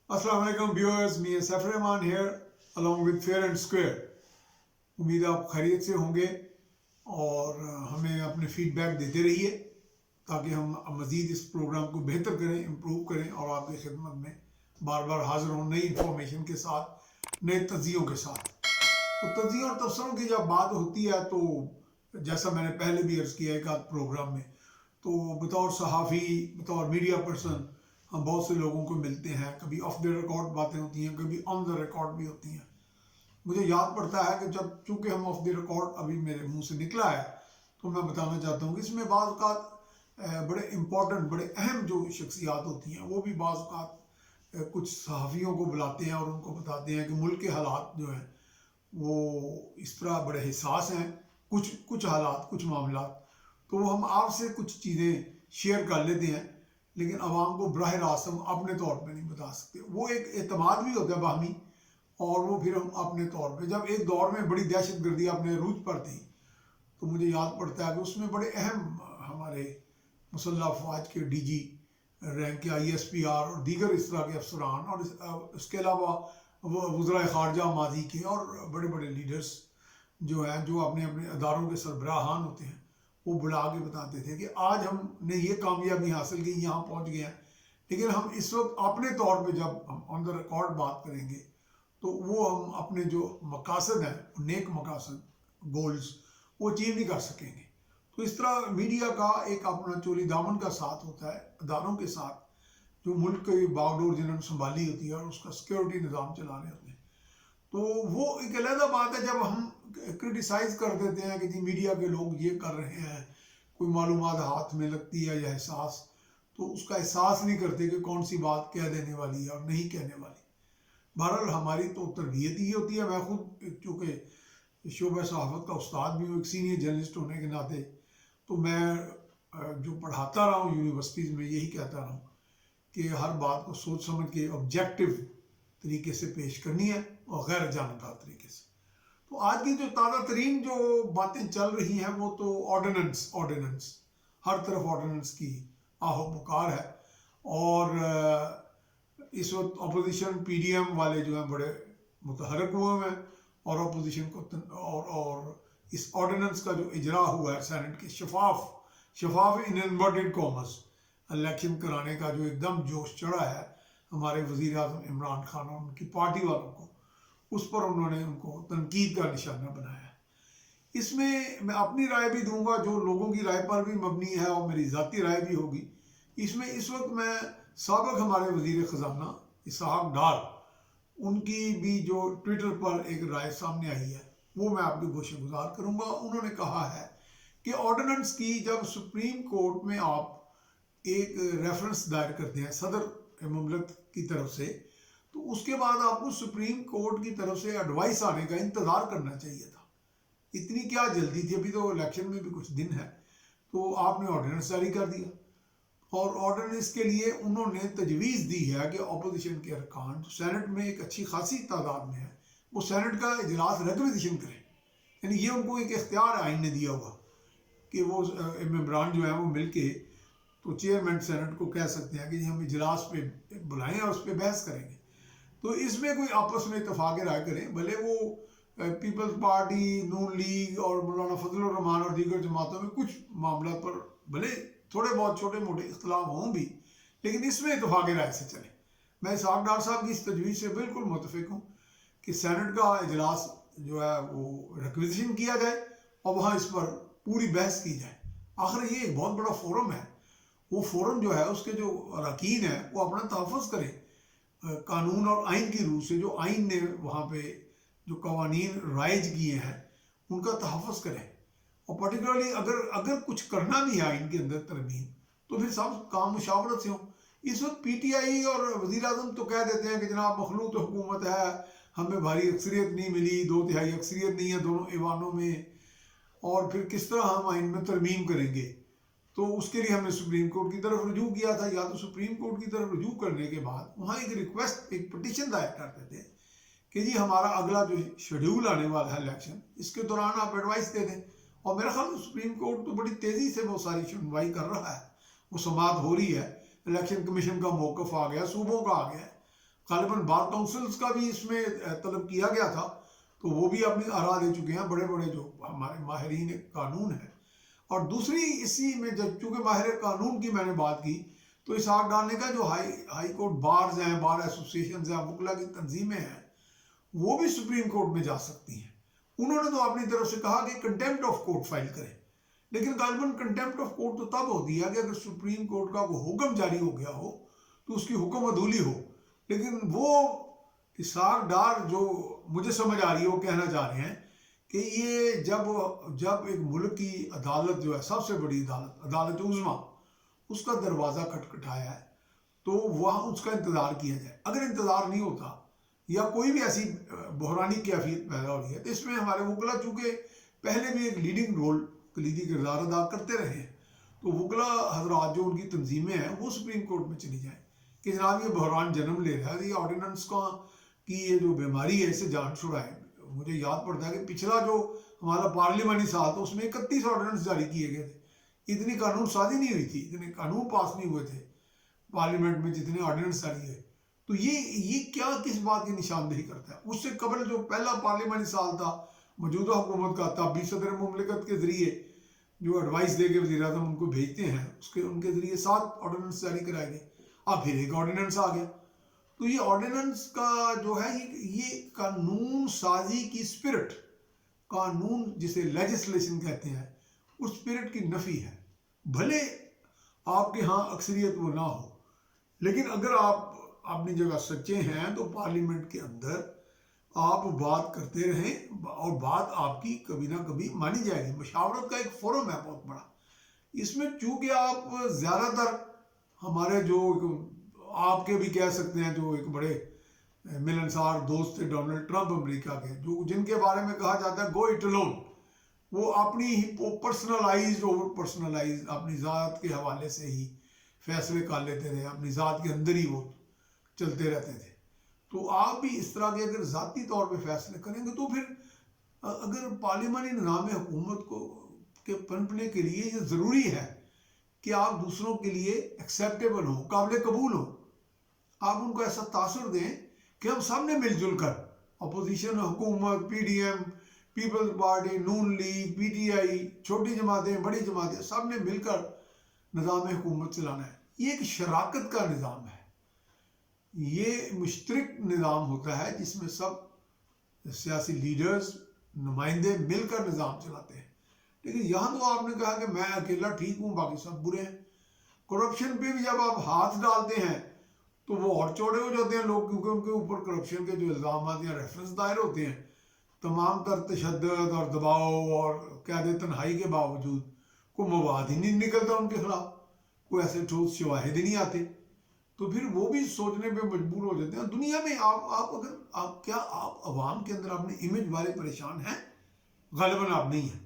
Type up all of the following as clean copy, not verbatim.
السلام علیکم viewers, Mian Saifur Rahman here along with fair and square. امید آپ خیریت سے ہوں گے اور ہمیں اپنے فیڈ بیک دیتے رہیے تاکہ ہم مزید اس پروگرام کو بہتر کریں، امپروو کریں اور آپ کی خدمت میں بار بار حاضر ہوں نئی انفارمیشن کے ساتھ، نئے تجزیوں کے ساتھ. تو تجزیوں اور تبصروں کی جب بات ہوتی ہے تو جیسا میں نے پہلے بھی عرض کیا ایک آدھ پروگرام میں، تو بطور صحافی، بطور میڈیا پرسن ہم بہت سے لوگوں کو ملتے ہیں. کبھی آف دی ریکارڈ باتیں ہوتی ہیں، کبھی آن دا ریکارڈ بھی ہوتی ہیں. مجھے یاد پڑتا ہے کہ جب چونکہ ہم آف دی ریکارڈ ابھی میرے منہ سے نکلا ہے تو میں بتانا چاہتا ہوں کہ اس میں بعض اوقات بڑے امپورٹنٹ، بڑے اہم جو شخصیات ہوتی ہیں وہ بھی بعض اوقات کچھ صحافیوں کو بلاتے ہیں اور ان کو بتاتے ہیں کہ ملک کے حالات جو ہیں وہ اس طرح بڑے حساس ہیں، کچھ حالات، کچھ معاملات، تو ہم آپ سے کچھ چیزیں شیئر کر لیتے ہیں لیکن عوام کو براہ راست ہم اپنے طور پہ نہیں بتا سکتے. وہ ایک اعتماد بھی ہوتا ہے باہمی، اور وہ پھر ہم اپنے طور پہ جب ایک دور میں بڑی دہشت گردی اپنے عروج پر تھی تو مجھے یاد پڑتا ہے کہ اس میں بڑے اہم ہمارے مسلح افواج کے ڈی جی رینک کے ISPR اور دیگر اس طرح کے افسران اور اس کے علاوہ وزرائے خارجہ ماضی کے اور بڑے بڑے لیڈرز جو ہیں، جو اپنے اپنے اداروں کے سربراہان ہوتے ہیں، وہ بلا کے بتاتے تھے کہ آج ہم نے یہ کامیابی حاصل کی، یہاں پہنچ گئے ہیں. لیکن ہم اس وقت اپنے طور پہ جب ہم آن دا ریکارڈ بات کریں گے تو وہ ہم اپنے جو مقاصد ہیں، نیک مقاصد، گولز، وہ اچیو نہیں کر سکیں گے. تو اس طرح میڈیا کا ایک اپنا چولی دامن کا ساتھ ہوتا ہے اداروں کے ساتھ جو ملک کی باغ ڈور جنہوں نے سنبھالی ہوتی ہے اور اس کا سیکیورٹی نظام چلا رہے ہوتے ہیں. تو وہ ایک علیحدہ بات ہے جب ہم کرٹیسائز کر دیتے ہیں کہ جی میڈیا کے لوگ یہ کر رہے ہیں، کوئی معلومات ہاتھ میں لگتی ہے یا احساس، تو اس کا احساس نہیں کرتے کہ کون سی بات کہہ دینے والی ہے اور نہیں کہنے والی. بہرحال ہماری تو تربیت ہی ہوتی ہے. میں خود چونکہ شعبہ صحافت کا استاد بھی ہوں، ایک سینئر جرنلسٹ ہونے کے ناطے، تو میں جو پڑھاتا رہا ہوں یونیورسٹیز میں یہی کہتا رہا ہوں کہ ہر بات کو سوچ سمجھ کے آبجیکٹو طریقے سے پیش کرنی ہے اور غیر جانبدار طریقے سے. تو آج کی جو تازہ ترین جو باتیں چل رہی ہیں وہ تو آرڈیننس، ہر طرف آرڈیننس کی آہو پکار ہے. اور اس وقت اپوزیشن PDM والے جو ہیں بڑے متحرک ہوئے ہیں اور اپوزیشن کو اور اس آرڈیننس کا جو اجرا ہوا ہے سینٹ کے شفاف ان انورٹڈ کامرس الیکشن کرانے کا جو ایک دم جوش چڑھا ہے ہمارے وزیر اعظم عمران خان اور ان کی پارٹی والوں کو، اس پر انہوں نے ان کو تنقید کا نشانہ بنایا ہے. اس میں میں اپنی رائے بھی دوں گا جو لوگوں کی رائے پر بھی مبنی ہے اور میری ذاتی رائے بھی ہوگی. اس میں اس وقت میں سابق ہمارے وزیر خزانہ اسحاق ڈار، ان کی بھی جو ٹویٹر پر ایک رائے سامنے آئی ہے وہ میں آپ کے گوشے گزار کروں گا. انہوں نے کہا ہے کہ آرڈیننس کی جب سپریم کورٹ میں آپ ایک ریفرنس دائر کرتے ہیں صدر مملکت کی طرف سے، تو اس کے بعد آپ کو سپریم کورٹ کی طرف سے ایڈوائس آنے کا انتظار کرنا چاہیے تھا. اتنی کیا جلدی تھی؟ ابھی تو الیکشن میں بھی کچھ دن ہے، تو آپ نے آرڈیننس جاری کر دیا. اور آرڈیننس کے لیے انہوں نے تجویز دی ہے کہ اپوزیشن کے ارکان جو سینٹ میں ایک اچھی خاصی تعداد میں ہے وہ سینٹ کا اجلاس ریکویزیشن کریں. یعنی یہ ان کو ایک اختیار آئین نے دیا ہوا کہ وہ ممبران جو ہیں وہ مل کے تو چیئرمین سینٹ کو کہہ سکتے ہیں کہ ہم اجلاس پہ بلائیں اور اس پہ بحث کریں گے. تو اس میں کوئی آپس میں اتفاق رائے کریں، بھلے وہ پیپلز پارٹی، نون لیگ اور مولانا فضل الرحمان اور دیگر جماعتوں میں کچھ معاملات پر بھلے تھوڑے بہت چھوٹے موٹے اختلاف ہوں بھی، لیکن اس میں اتفاق رائے سے چلیں. میں اسحاق ڈار صاحب کی اس تجویز سے بالکل متفق ہوں کہ سینٹ کا اجلاس جو ہے وہ ریکویزیشن کیا جائے اور وہاں اس پر پوری بحث کی جائے. آخر یہ ایک بہت بڑا فورم ہے، وہ فورم جو ہے اس کے جو اراکین ہیں وہ اپنا تحفظ کریں قانون اور آئین کی روح سے. جو آئین نے وہاں پہ جو قوانین رائج کیے ہیں ان کا تحفظ کریں. اور پرٹیکولرلی اگر کچھ کرنا بھی ہے آئین کے اندر ترمیم تو پھر سب کام مشاورت سے ہوں. اس وقت PTI اور وزیر اعظم تو کہہ دیتے ہیں کہ جناب مخلوط حکومت ہے، ہمیں بھاری اکثریت نہیں ملی، 2/3 اکثریت نہیں ہے دونوں ایوانوں میں، اور پھر کس طرح ہم آئین میں ترمیم کریں گے. تو اس کے لیے ہم نے سپریم کورٹ کی طرف رجوع کیا تھا. یا تو سپریم کورٹ کی طرف رجوع کرنے کے بعد وہاں ایک ریکویسٹ، ایک پٹیشن دائر کرتے تھے کہ جی ہمارا اگلا جو شیڈیول آنے والا ہے الیکشن، اس کے دوران آپ ایڈوائس دے دیں. اور میرا خیال سپریم کورٹ تو بڑی تیزی سے وہ ساری سنوائی کر رہا ہے، وہ سماعت ہو رہی ہے، الیکشن کمیشن کا موقف آ گیا، صوبوں کا آ گیا ہے. غالباً بار کونسلز کا بھی اس میں طلب کیا گیا تھا، تو وہ بھی اپنی آراء دے چکے ہیں، بڑے بڑے جو ہمارے ماہرین قانون ہیں. اور دوسری اسی میں جب چونکہ ماہر قانون کی میں نے بات کی، تو اظہار ڈالنے کا جو ہائی کورٹ بارز ہیں، بار ایسوسیشنز ہیں، وکلا کی تنظیمیں ہیں، وہ بھی سپریم کورٹ میں جا سکتی ہیں. انہوں نے تو اپنی طرف سے کہا کہ کنٹیمپٹ آف کورٹ فائل کریں، لیکن غالباً کنٹیمپٹ آف کورٹ تو تب ہوتی ہے کہ اگر سپریم کورٹ کا کوئی حکم جاری ہو گیا ہو تو اس کی حکم عدولی ہو. لیکن وہ اظہار ڈار جو مجھے سمجھ آ رہی ہے وہ کہنا چاہ رہے ہیں کہ یہ جب ایک ملک کی عدالت جو ہے، سب سے بڑی عدالت عظمیٰ، اس کا دروازہ کھٹکھٹایا ہے تو وہاں اس کا انتظار کیا جائے. اگر انتظار نہیں ہوتا یا کوئی بھی ایسی بحرانی کیفیت پیدا ہو رہی ہے، تو اس میں ہمارے وکلا چونکہ پہلے بھی ایک لیڈنگ رول، کلیدی کردار ادا کرتے رہے ہیں، تو وکلا حضرات جو ان کی تنظیمیں ہیں وہ سپریم کورٹ میں چلی جائیں کہ جناب یہ بحران جنم لے رہا ہے، یہ آرڈیننس کی یہ جو بیماری ہے اس سے جان چھڑائیں. مجھے یاد پڑتا ہے کہ پچھلا جو ہمارا پارلیمانی سال تھا اس میں 31 آرڈیننس جاری کیے گئے تھے. اتنی قانون سازی نہیں ہوئی تھی، اتنے قانون پاس نہیں ہوئے تھے پارلیمنٹ میں جتنے آرڈیننس جاری ہوئے. تو یہ کیا کس بات کی نشاندہی کرتا ہے؟ اس سے قبل جو پہلا پارلیمانی سال تھا موجودہ حکومت کا، تب بھی صدر مملکت کے ذریعے جو ایڈوائس دے کے وزیر اعظم ان کو بھیجتے ہیں، ان کے ذریعے 7 آرڈیننس جاری کرائے گئے. اب پھر ایک آرڈیننس آ گیا. تو یہ آرڈیننس کا جو ہے یہ قانون سازی کی اسپرٹ، قانون جسے لیجسلیشن کہتے ہیں، اس اسپرٹ کی نفی ہے. بھلے آپ کے ہاں اکثریت وہ نہ ہو، لیکن اگر آپ اپنی جگہ سچے ہیں تو پارلیمنٹ کے اندر آپ بات کرتے رہیں اور بات آپ کی کبھی نہ کبھی مانی جائے گی. مشاورت کا ایک فورم ہے بہت بڑا. اس میں چونکہ آپ زیادہ تر ہمارے جو آپ کے بھی کہہ سکتے ہیں جو ایک بڑے ملنسار دوست تھے ڈونلڈ ٹرمپ امریکہ کے، جن کے بارے میں کہا جاتا ہے گو اٹ الون، وہ اپنی ہی پرسنلائز اپنی ذات کے حوالے سے ہی فیصلے کر لیتے تھے، اپنی ذات کے اندر ہی وہ چلتے رہتے تھے. تو آپ بھی اس طرح کے اگر ذاتی طور پہ فیصلے کریں گے تو پھر اگر پارلیمانی نظام حکومت کے پنپنے کے لیے یہ ضروری ہے کہ آپ دوسروں کے لیے ایکسیپٹیبل ہوں، قابل قبول ہوں. آپ ان کو ایسا تاثر دیں کہ ہم سب نے مل جل کر، اپوزیشن، حکومت، P D M, Peoples Party, Noon League, P T I, چھوٹی جماعتیں، بڑی جماعتیں، سب نے مل کر نظام حکومت چلانا ہے. یہ ایک شراکت کا نظام ہے، یہ مشترک نظام ہوتا ہے جس میں سب سیاسی لیڈرز، نمائندے مل کر نظام چلاتے ہیں. لیکن یہاں تو آپ نے کہا کہ میں اکیلا ٹھیک ہوں باقی سب برے ہیں. کرپشن پہ بھی جب آپ ہاتھ ڈالتے ہیں تو وہ اور چوڑے ہو جاتے ہیں لوگ، کیونکہ ان کے اوپر کرپشن کے جو الزامات یا ریفرنس دائر ہوتے ہیں، تمام تر تشدد اور دباؤ اور قید تنہائی کے باوجود کوئی مواد ہی نہیں نکلتا ان کے خلاف، کوئی ایسے ٹھوس شواہد ہی نہیں آتے. تو پھر وہ بھی سوچنے پہ مجبور ہو جاتے ہیں. دنیا میں آپ عوام کے اندر اپنے امیج والے پریشان ہیں؟ غالباً آپ نہیں ہیں.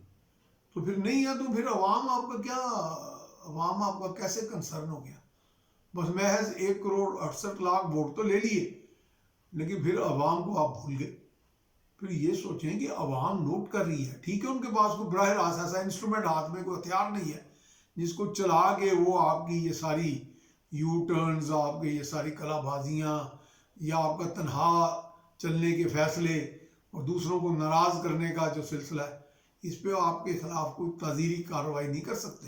تو پھر نہیں ہے تو پھر عوام آپ کا کیسے کنسرن ہو گیا؟ بس محض 1,68,00,000 ووٹ تو لے لیے، لیکن پھر عوام کو آپ بھول گئے. پھر یہ سوچیں کہ عوام نوٹ کر رہی ہے، ٹھیک ہے ان کے پاس کوئی براہ راست ایسا انسٹرومنٹ ہاتھ میں کوئی ہتھیار نہیں ہے جس کو چلا کے وہ آپ کی یہ ساری یو ٹرنز، آپ کے یہ ساری کلا بازیاں یا آپ کا تنہا چلنے کے فیصلے اور دوسروں کو ناراض کرنے کا جو سلسلہ ہے، اس پہ آپ کے خلاف کوئی تعزیری کارروائی نہیں کر سکتے.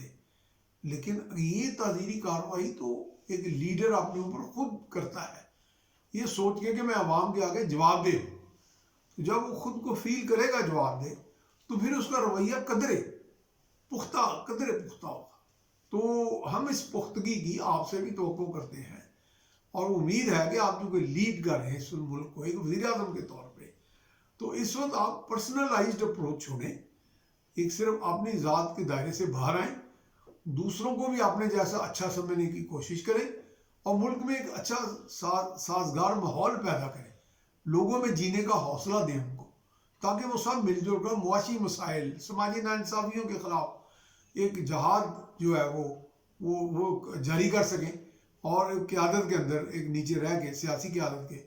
لیکن یہ تعزیری کارروائی تو ایک لیڈر اپنے اوپر خود کرتا ہے، یہ سوچ کے کہ میں عوام کے آگے جواب دے ہوں. جب وہ خود کو فیل کرے گا جواب دے تو پھر اس کا رویہ قدرے پختہ ہوگا. تو ہم اس پختگی کی آپ سے بھی توقع کرتے ہیں اور امید ہے کہ آپ جو کہ لیڈ کر رہے ہیں اس ملک کو ایک وزیر اعظم کے طور پہ، تو اس وقت آپ پرسنلائزڈ اپروچ چھوڑیں، ایک صرف اپنی ذات کے دائرے سے باہر آئیں، دوسروں کو بھی اپنے جیسا اچھا سمجھنے کی کوشش کریں اور ملک میں ایک اچھا سازگار ماحول پیدا کریں، لوگوں میں جینے کا حوصلہ دیں ان کو، تاکہ وہ سب مل جل کر معاشی مسائل، سماجی ناانصافیوں کے خلاف ایک جہاد جو ہے وہ جاری کر سکیں اور ایک قیادت کے اندر ایک نیچے رہ کے سیاسی قیادت کے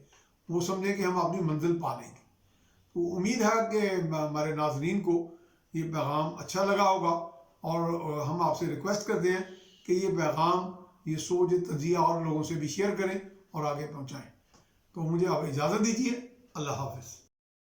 وہ سمجھیں کہ ہم اپنی منزل پا لیں گے. تو امید ہے کہ ہمارے ناظرین کو یہ پیغام اچھا لگا ہوگا اور ہم آپ سے ریکویسٹ کرتے ہیں کہ یہ پیغام، یہ سوچ، تجزیہ اور لوگوں سے بھی شیئر کریں اور آگے پہنچائیں. تو مجھے آپ اجازت دیجیے. اللہ حافظ.